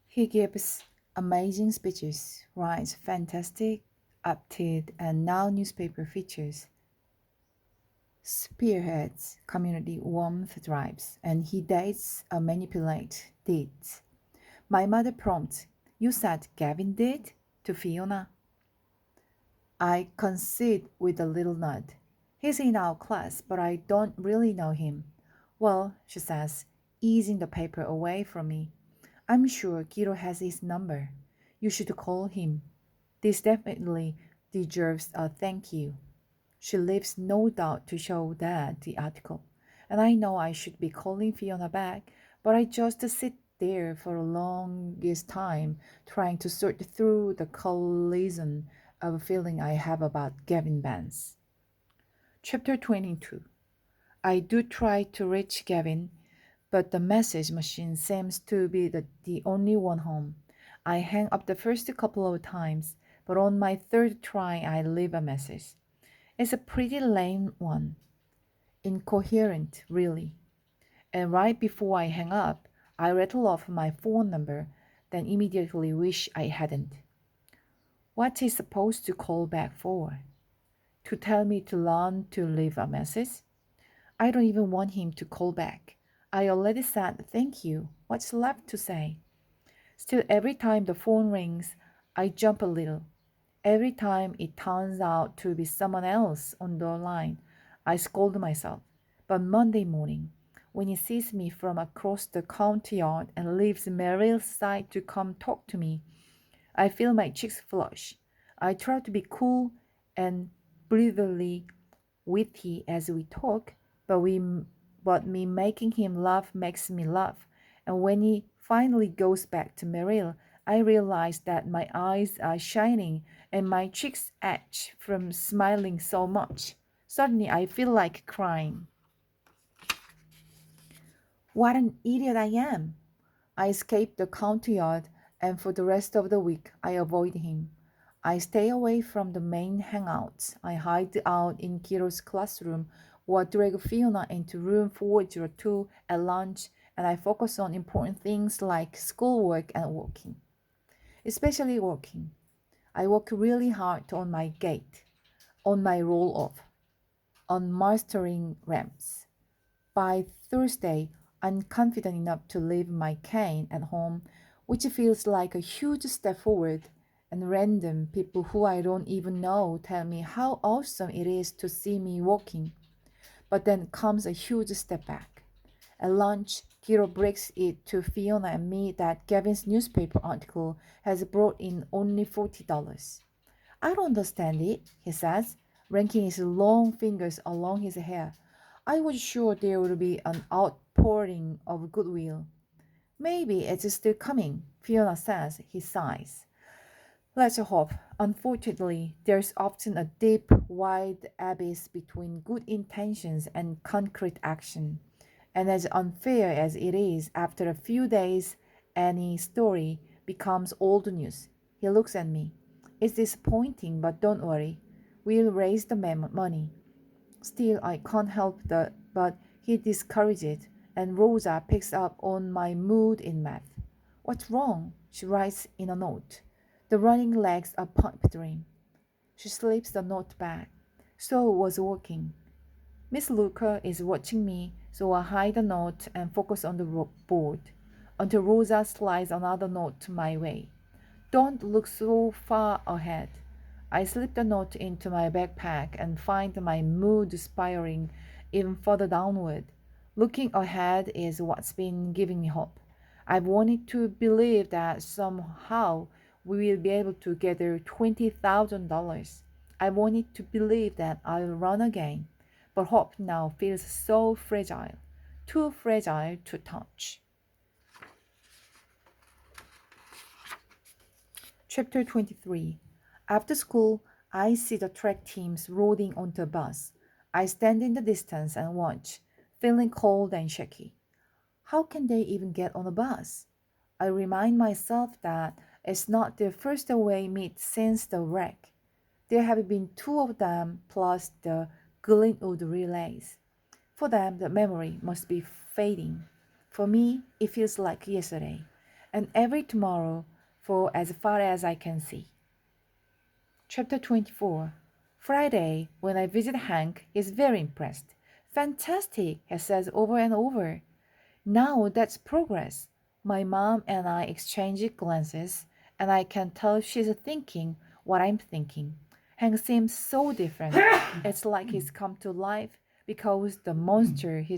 He gives amazing speeches, writes fantastic, updated, and now newspaper features, spearheads community warmth drives, and he dates or manipulate dates. My mother prompts, "You said Gavin did?" to Fiona. I concede with a little nod. "He's in our class, but I don't really know him." "Well," she says, easing the paper away from me, "I'm sure Kiro has his number. You should call him. This definitely deserves a thank you." She leaves no doubt to show that the article. And I know I should be calling Fiona back, but I just sit there for the longest time trying to sort through the collision of a feeling I have about Gavin Vance. Chapter 22. I do try to reach Gavin, but the message machine seems to be the only one home. I hang up the first couple of times, but on my third try I leave a message. It's a pretty lame one. Incoherent, really. And right before I hang up, I rattle off my phone number, then immediately wish I hadn't. What is supposed to call back for? To tell me to learn to leave a message? I don't even want him to call back. I already said thank you. What's left to say? Still, every time the phone rings, I jump a little. Every time it turns out to be someone else on the line, I scold myself. But Monday morning, when he sees me from across the courtyard and leaves Meryl's side to come talk to me, I feel my cheeks flush. I try to be cool and brutally witty as we talk, but me making him laugh makes me laugh. And when he finally goes back to Meryl, I realize that my eyes are shining and my cheeks itch from smiling so much. Suddenly, I feel like crying. What an idiot I am! I escape the courtyard, and for the rest of the week, I avoid him. I stay away from the main hangouts. I hide out in Kiro's classroom or drag Fiona into room 402 at lunch, and I focus on important things like schoolwork and walking. Especially walking. I work really hard on my gait, on my roll off, on mastering ramps. By Thursday, I'm confident enough to leave my cane at home, which feels like a huge step forward, and random people who I don't even know tell me how awesome it is to see me walking. But then comes a huge step back. At lunch, Kiro breaks it to Fiona and me that Gavin's newspaper article has brought in only $40. "I don't understand it," he says, ranking his long fingers along his hair. "I was sure there would be an outpouring of goodwill." "Maybe it's still coming," Fiona says. He sighs. "Let's hope. Unfortunately, there's often a deep, wide abyss between good intentions and concrete action. And as unfair as it is, after a few days, any story becomes old news." He looks at me. "It's disappointing, but don't worry. We'll raise the money." Still, I can't help but he discourages it, and Rosa picks up on my mood in math. "What's wrong?" she writes in a note. "The running legs are pipe dream." She slips the note back. "So was walking." Miss Luker is watching me, so I hide the note and focus on the board until Rosa slides another note my way. "Don't look so far ahead." I slip the note into my backpack and find my mood spiraling even further downward. Looking ahead is what's been giving me hope. I've wanted to believe that somehow we will be able to gather $20,000. I wanted to believe that I'll run again, but hope now feels so fragile, too fragile to touch. Chapter 23. After school, I see the track teams loading onto a bus. I stand in the distance and watch, feeling cold and shaky. How can they even get on a bus? I remind myself that it's not their first away meet since the wreck. There have been two of them plus the Glenwood relays. For them, the memory must be fading. For me, it feels like yesterday. and every tomorrow for as far as I can see. Chapter 24. Friday, when I visit Hank, he's very impressed. Fantastic, he says over and over. Now that's progress. My mom and I exchange glances, and I can tell she's thinking what I'm thinking. Hank seems so different. It's like he's come to life because the monster he's